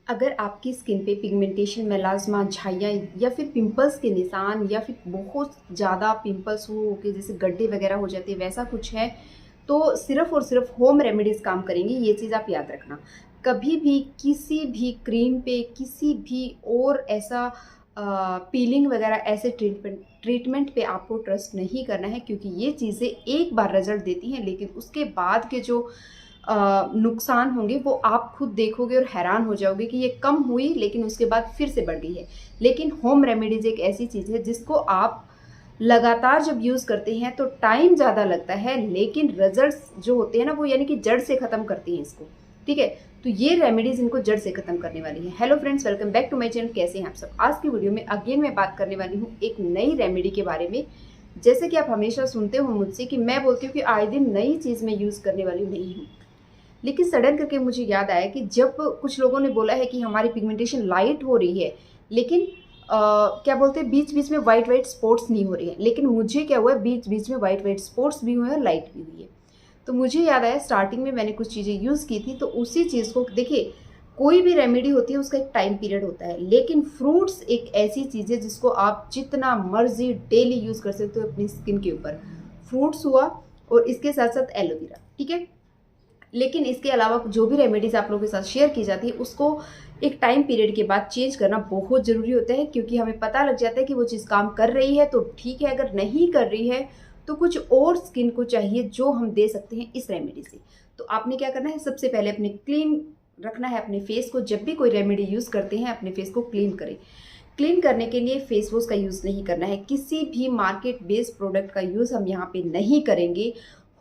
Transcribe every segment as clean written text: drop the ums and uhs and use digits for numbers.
अगर आपकी स्किन पे पिगमेंटेशन, मेलास्मा, झाइयाँ या फिर पिंपल्स के निशान या फिर बहुत ज़्यादा पिंपल्स हो के जैसे गड्ढे वगैरह हो जाते हैं, वैसा कुछ है, तो सिर्फ़ और सिर्फ़ होम रेमेडीज़ काम करेंगी। ये चीज़ आप याद रखना। कभी भी किसी भी क्रीम पे, किसी भी और ऐसा पीलिंग वगैरह ऐसे ट्रीटमेंट पे आपको ट्रस्ट नहीं करना है, क्योंकि ये चीज़ें एक बार रिज़ल्ट देती हैं, लेकिन उसके बाद के जो नुकसान होंगे वो आप खुद देखोगे और हैरान हो जाओगे कि ये कम हुई लेकिन उसके बाद फिर से बढ़ गई है। लेकिन होम रेमेडीज़ एक ऐसी चीज़ है जिसको आप लगातार जब यूज़ करते हैं तो टाइम ज़्यादा लगता है, लेकिन रिजल्ट्स जो होते हैं ना, वो यानी कि जड़ से ख़त्म करती हैं इसको। ठीक है? तो ये रेमेडीज़ इनको जड़ से ख़त्म करने वाली है। Hello friends, welcome back to my channel. कैसे हैं आप सब? आज की वीडियो में अगेन मैं बात करने वाली हूँ एक नई रेमेडी के बारे में। जैसे कि आप हमेशा सुनते हो मुझसे कि मैं बोलती हूँ कि आए दिन नई चीज़ मैं यूज़ करने वाली नहीं हूँ। लेकिन सडन करके मुझे याद आया कि जब कुछ लोगों ने बोला है कि हमारी पिगमेंटेशन लाइट हो रही है, लेकिन क्या बोलते हैं, बीच बीच में वाइट वाइट स्पॉट्स नहीं हो रही है। लेकिन मुझे क्या हुआ है, बीच बीच में वाइट वाइट स्पॉट्स भी हुए हैं और लाइट भी हुई है। तो मुझे याद आया स्टार्टिंग में मैंने कुछ चीज़ें यूज़ की थी, तो उसी चीज़ को देखिए, कोई भी रेमेडी होती है उसका एक टाइम पीरियड होता है, लेकिन फ्रूट्स एक ऐसी चीज़ है जिसको आप जितना मर्जी डेली यूज़ कर सकते हो अपनी स्किन के ऊपर। फ्रूट्स हुआ और इसके साथ साथ एलोवेरा। ठीक है? लेकिन इसके अलावा जो भी रेमेडीज़ आप लोगों के साथ शेयर की जाती है, उसको एक टाइम पीरियड के बाद चेंज करना बहुत ज़रूरी होता है, क्योंकि हमें पता लग जाता है कि वो चीज़ काम कर रही है तो ठीक है, अगर नहीं कर रही है तो कुछ और स्किन को चाहिए जो हम दे सकते हैं इस रेमेडी से। तो आपने क्या करना है, सबसे पहले अपने क्लीन रखना है अपने फेस को। जब भी कोई रेमेडी यूज़ करते हैं अपने फेस को क्लीन करें। क्लीन करने के लिए फेस वॉश का यूज़ नहीं करना है, किसी भी मार्केट बेस्ड प्रोडक्ट का यूज़ हम यहाँ पे नहीं करेंगे।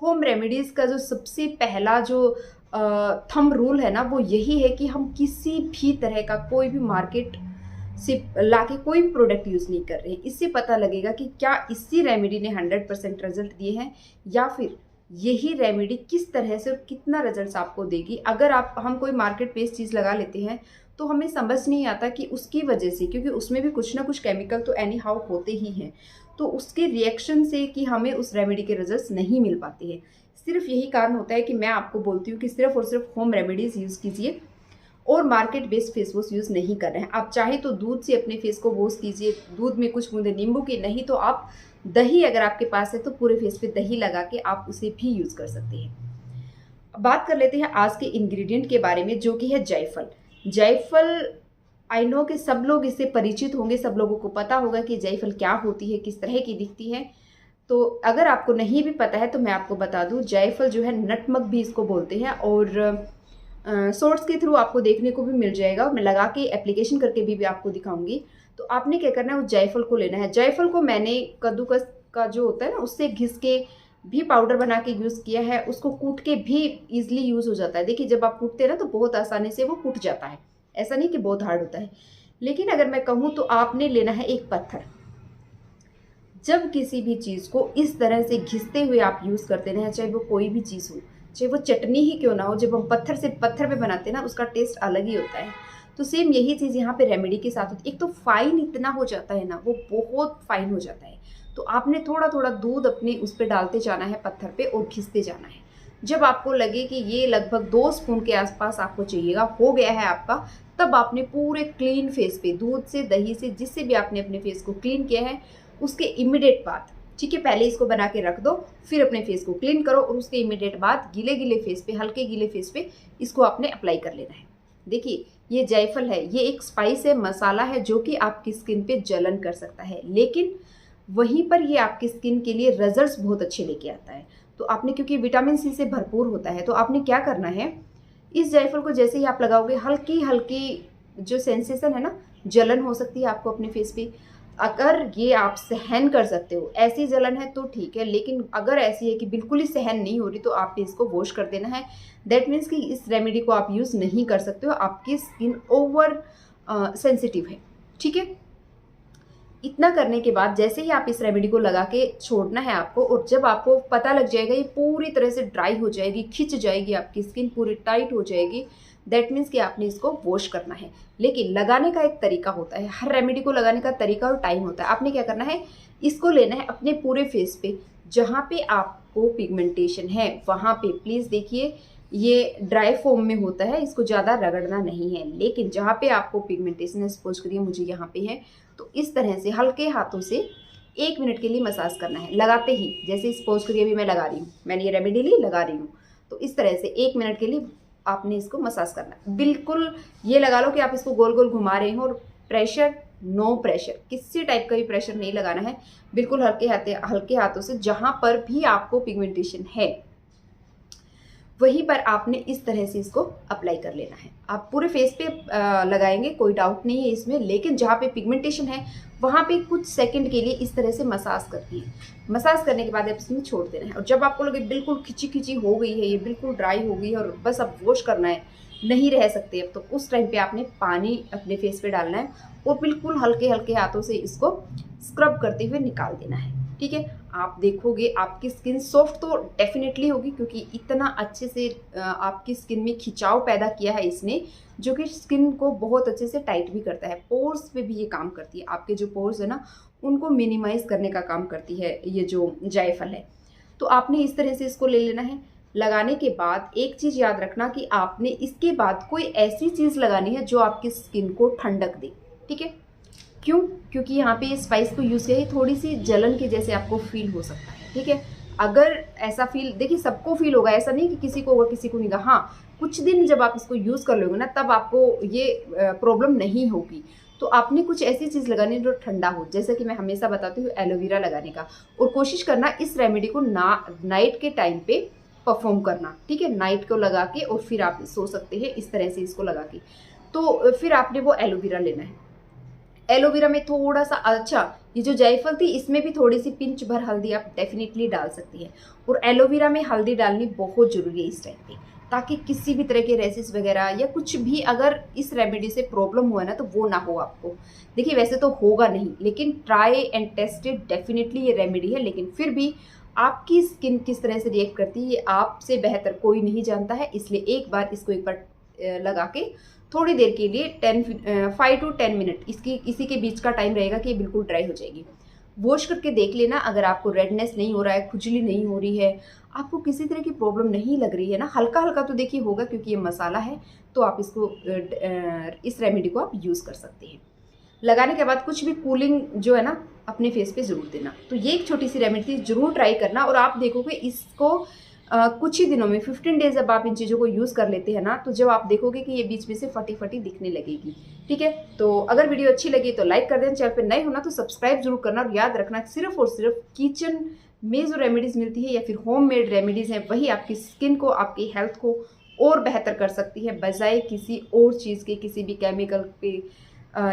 होम रेमेडीज़ का जो सबसे पहला जो थंब रूल है ना, वो यही है कि हम किसी भी तरह का कोई भी मार्केट से लाके कोई भी प्रोडक्ट यूज़ नहीं कर रहे हैं। इससे पता लगेगा कि क्या इसी रेमेडी ने 100% रिजल्ट दिए हैं, या फिर यही रेमेडी किस तरह से और कितना रिजल्ट आपको देगी। अगर हम कोई मार्केट बेस्ड चीज़ लगा लेते हैं तो हमें समझ नहीं आता कि उसकी वजह से, क्योंकि उसमें भी कुछ ना कुछ केमिकल तो एनी हाउ होते ही हैं, तो उसके रिएक्शन से कि हमें उस रेमेडी के रिजल्ट्स नहीं मिल पाते हैं। सिर्फ यही कारण होता है कि मैं आपको बोलती हूँ कि सिर्फ और सिर्फ होम रेमेडीज़ यूज़ कीजिए और market based face wash use नहीं कर रहे हैं। आप चाहे तो दूध से अपने फेस को वॉश कीजिए, दूध में कुछ बूंदे नींबू की, नहीं तो आप दही अगर आपके पास है तो पूरे फेस पे दही लगा के आप उसे भी यूज़ कर सकते हैं। बात कर लेते हैं आज के इंग्रेडिएंट के बारे में, जो कि है जायफल। जायफल, आई नो कि सब लोग इससे परिचित होंगे, सब लोगों को पता होगा कि जायफल क्या होती है, किस तरह की दिखती है। तो अगर आपको नहीं भी पता है तो मैं आपको बता दूं, जायफल जो है नटमग भी इसको बोलते हैं, और शॉर्ट्स के थ्रू आपको देखने को भी मिल जाएगा, और मैं लगा के एप्लीकेशन करके भी आपको दिखाऊंगी। तो आपने क्या करना है, उस जायफल को लेना है। जायफल को मैंने कद्दूकस का जो होता है ना, उससे घिस के भी पाउडर बना के यूज़ किया है। उसको कूट के भी ईजिली यूज़ हो जाता है। देखिए, जब आप कूटते हैं ना तो बहुत आसानी से वो कूट जाता है, ऐसा नहीं कि बहुत हार्ड होता है। लेकिन अगर मैं कहूँ तो आपने लेना है एक पत्थर। जब किसी भी चीज़ को इस तरह से घिसते हुए आप यूज़ करते हैं, चाहे वो कोई भी चीज़ हो, चाहे वो चटनी ही क्यों ना हो, जब हम पत्थर से पत्थर पे बनाते हैं ना, उसका टेस्ट अलग ही होता है। तो सेम यही चीज़ यहाँ पे रेमेडी के साथ होती है। एक तो फाइन इतना हो जाता है ना, वो बहुत फाइन हो जाता है। तो आपने थोड़ा थोड़ा दूध अपने उस पर डालते जाना है पत्थर पे, और घिसते जाना है। जब आपको लगे कि ये लगभग 2 स्पून के आसपास आपको चाहिएगा, हो गया है आपका, तब आपने पूरे क्लीन फेस पे दूध से, दही से, जिससे भी आपने अपने फेस को क्लीन किया है, उसके इमीडिएट बाद, ठीक है, पहले इसको बना के रख दो, फिर अपने फेस को क्लीन करो, और उसके इमीडिएट बाद गीले गीले फेस पे, हल्के गीले फेस पे इसको आपने अप्लाई कर लेना है। देखिए, ये जायफल है, ये एक स्पाइस है, मसाला है, जो कि आपकी स्किन पे जलन कर सकता है, लेकिन वहीं पर ये आपकी स्किन के लिए रिजल्ट्स बहुत अच्छे लेके आता है। तो आपने, क्योंकि विटामिन सी से भरपूर होता है, तो आपने क्या करना है, इस जायफल को जैसे ही आप लगाओगे, हल्की हल्की जो सेंसेशन है ना, जलन हो सकती है आपको अपने फेस पे। अगर ये आप सहन कर सकते हो, ऐसी जलन है तो ठीक है, लेकिन अगर ऐसी है कि बिल्कुल ही सहन नहीं हो रही, तो आपने इसको वॉश कर देना है। दैट मीन्स कि इस रेमेडी को आप यूज़ नहीं कर सकते हो, आपकी स्किन ओवर सेंसिटिव है। ठीक है? इतना करने के बाद जैसे ही आप इस रेमेडी को लगा के छोड़ना है आपको, और जब आपको पता लग जाएगा ये पूरी तरह से ड्राई हो जाएगी, खिंच जाएगी, आपकी स्किन पूरी टाइट हो जाएगी, दैट मीन्स कि आपने इसको वॉश करना है। लेकिन लगाने का एक तरीका होता है, हर रेमेडी को लगाने का तरीका और टाइम होता है। आपने क्या करना है, इसको लेना है अपने पूरे फेस पे, जहाँ पे आपको पिगमेंटेशन है वहाँ पे। प्लीज़ देखिए, ये ड्राई फॉर्म में होता है, इसको ज़्यादा रगड़ना नहीं है। लेकिन जहाँ पे आपको पिगमेंटेशन है, सपोज करिए मुझे यहाँ पे है, तो इस तरह से हल्के हाथों से 1 मिनट के लिए मसाज करना है, लगाते ही। जैसे सपोज करिए अभी मैं लगा रही हूँ, मैंने ये रेमेडी ली, लगा रही हूँ, तो इस तरह से 1 मिनट के लिए आपने इसको मसाज करना है। बिल्कुल ये लगा लो कि आप इसको गोल गोल घुमा रहे हो, और प्रेशर, नो प्रेशर, किसी टाइप का भी प्रेशर नहीं लगाना है। बिल्कुल हल्के हाथों से जहाँ पर भी आपको पिगमेंटेशन है वहीं पर आपने इस तरह से इसको अप्लाई कर लेना है। आप पूरे फेस पे लगाएंगे, कोई डाउट नहीं है इसमें, लेकिन जहाँ पे पिगमेंटेशन है वहाँ पे कुछ सेकंड के लिए इस तरह से मसाज करती है। मसाज करने के बाद आप इसमें छोड़ देना है, और जब आपको लगे बिल्कुल खिंची खिंची हो गई है, ये बिल्कुल ड्राई हो गई है और बस अब वॉश करना है, नहीं रह सकते अब, तो उस टाइम पे आपने पानी अपने फेस पे डालना है और बिल्कुल हल्के हल्के हाथों से इसको स्क्रब करते हुए निकाल देना है। ठीक है, आप देखोगे आपकी स्किन सॉफ्ट तो डेफिनेटली होगी, क्योंकि इतना अच्छे से आपकी स्किन में खिंचाव पैदा किया है इसने, जो कि स्किन को बहुत अच्छे से टाइट भी करता है। पोर्स पे भी ये काम करती है, आपके जो पोर्स है ना उनको मिनिमाइज करने का काम करती है ये जो जायफल है। तो आपने इस तरह से इसको ले लेना है। लगाने के बाद एक चीज़ याद रखना कि आपने इसके बाद कोई ऐसी चीज़ लगानी है जो आपकी स्किन को ठंडक दे। ठीक है, क्यों? क्योंकि यहाँ पे स्पाइस को यूज़ किया है, थोड़ी सी जलन के जैसे आपको फील हो सकता है। ठीक है, अगर ऐसा फील, देखिए सबको फील होगा, ऐसा नहीं कि किसी को होगा किसी को नहीं होगा। हाँ, कुछ दिन जब आप इसको यूज़ कर लोगे ना, तब आपको ये प्रॉब्लम नहीं होगी। तो आपने कुछ ऐसी चीज़ लगानी जो ठंडा हो, जैसे कि मैं हमेशा बताती हूँ एलोवेरा लगाने का, और कोशिश करना इस रेमेडी को नाइट के टाइम पे परफॉर्म करना। ठीक है, नाइट को लगा के और फिर आप सो सकते हैं इस तरह से इसको लगा के। तो फिर आपने वो एलोवेरा लेना है। एलोवेरा में थोड़ा सा, अच्छा ये जो जायफल थी इसमें भी थोड़ी सी पिंच भर हल्दी आप डेफिनेटली डाल सकती हैं, और एलोवेरा में हल्दी डालनी बहुत ज़रूरी है इस टाइम पे, ताकि किसी भी तरह के रेसिस वगैरह या कुछ भी अगर इस रेमेडी से प्रॉब्लम हुआ ना तो वो ना हो आपको। देखिए वैसे तो होगा नहीं, लेकिन ट्राई एंड टेस्टेड डेफिनेटली ये रेमेडी है, लेकिन फिर भी आपकी स्किन किस तरह से रिएक्ट करती है ये आपसे बेहतर कोई नहीं जानता है। इसलिए एक बार इसको एक बार लगा के थोड़ी देर के लिए 5 to 10 मिनट इसी के बीच का टाइम रहेगा कि ये बिल्कुल ड्राई हो जाएगी। वॉश करके देख लेना, अगर आपको रेडनेस नहीं हो रहा है, खुजली नहीं हो रही है, आपको किसी तरह की प्रॉब्लम नहीं लग रही है ना, हल्का हल्का तो देखिए होगा क्योंकि ये मसाला है, तो आप इसको इस रेमेडी को आप यूज़ कर सकते हैं। लगाने के बाद कुछ भी कूलिंग जो है ना अपने फेस पे ज़रूर देना। तो ये एक छोटी सी रेमेडी थी, ज़रूर ट्राई करना, और आप देखोगे इसको कुछ ही दिनों में 15 डेज जब आप इन चीज़ों को यूज़ कर लेते हैं ना, तो जब आप देखोगे कि ये बीच में से फटी फटी दिखने लगेगी। ठीक है, तो अगर वीडियो अच्छी लगी तो लाइक कर देना, चैनल पे नए होना तो सब्सक्राइब जरूर करना, और याद रखना सिर्फ और सिर्फ किचन में जो रेमेडीज़ मिलती है या फिर होम मेड रेमेडीज़ हैं वही आपकी स्किन को, आपकी हेल्थ को और बेहतर कर सकती है, बजाय किसी और चीज़ के, किसी भी केमिकल पे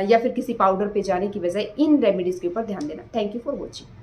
या फिर किसी पाउडर पे जाने की बजाय इन रेमेडीज़ के ऊपर ध्यान देना। Thank you for watching.